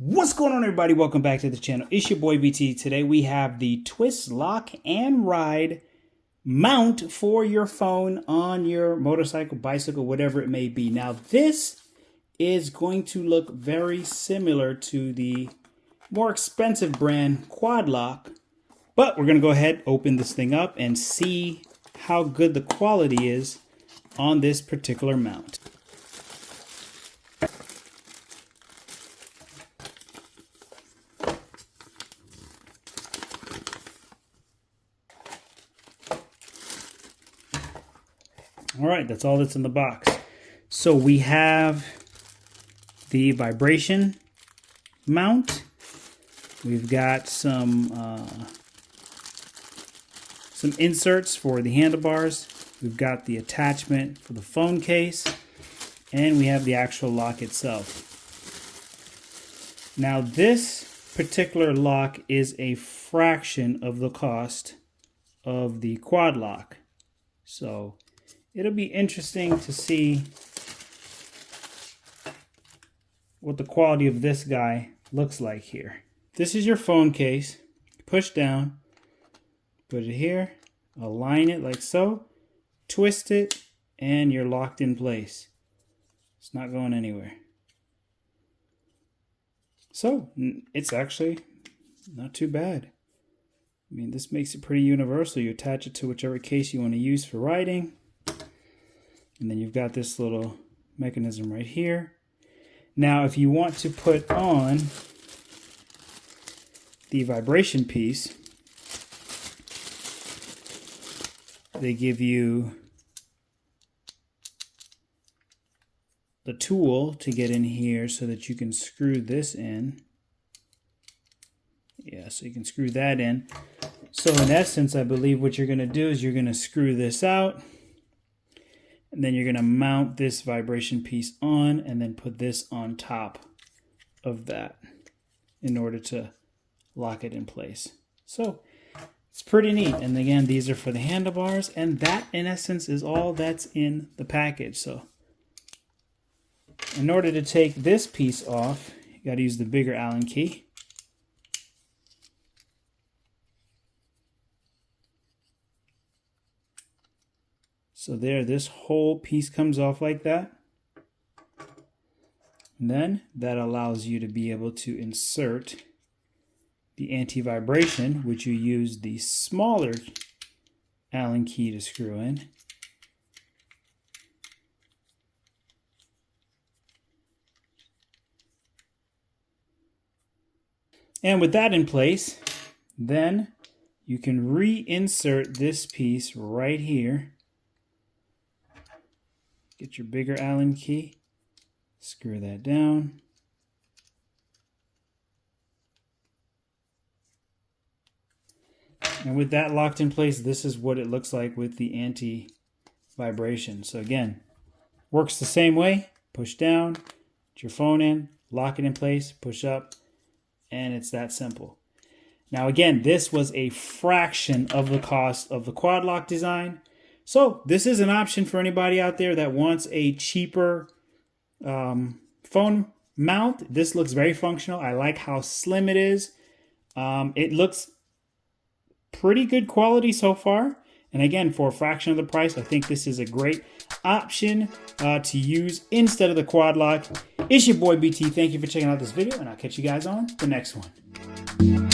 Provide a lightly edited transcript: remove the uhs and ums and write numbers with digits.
What's going on, everybody? Welcome back to the channel. It's your boy BT. Today we have the twist, lock, and ride mount for your phone on your motorcycle, bicycle, whatever it may be. Now this is going to look very similar to the more expensive brand Quad Lock, but we're going to go ahead, open this thing up, and see how good the quality is on this particular mount. All right, that's all that's in the box. So we have the vibration mount. We've got some inserts for the handlebars. We've got the attachment for the phone case, and we have the actual lock itself. Now this particular lock is a fraction of the cost of the Quad Lock. So it'll be interesting to see what the quality of this guy looks like here. This is your phone case. Push down, put it here, align it like so, twist it, and you're locked in place. It's not going anywhere. So it's actually not too bad. I mean, this makes it pretty universal. You attach it to whichever case you want to use for riding. And then you've got this little mechanism right here. Now, if you want to put on the vibration piece, they give you the tool to get in here so that you can screw this in. Yeah, so you can screw that in. So in essence, I believe what you're going to do is you're going to screw this out. And then you're going to mount this vibration piece on and then put this on top of that in order to lock it in place. So it's pretty neat. And again, these are for the handlebars, and that in essence is all that's in the package. So in order to take this piece off, you got to use the bigger Allen key. So there, this whole piece comes off like that. And then that allows you to be able to insert the anti-vibration, which you use the smaller Allen key to screw in. And with that in place, then you can reinsert this piece right here. Get your bigger Allen key, screw that down. And with that locked in place, this is what it looks like with the anti-vibration. So again, works the same way. Push down, put your phone in, lock it in place, push up, and it's that simple. Now again, this was a fraction of the cost of the Quad Lock design. So this is an option for anybody out there that wants a cheaper phone mount. This looks very functional. I like how slim it is. It looks pretty good quality so far. And again, for a fraction of the price, I think this is a great option to use instead of the Quad Lock. It's your boy BT. Thank you for checking out this video, and I'll catch you guys on the next one.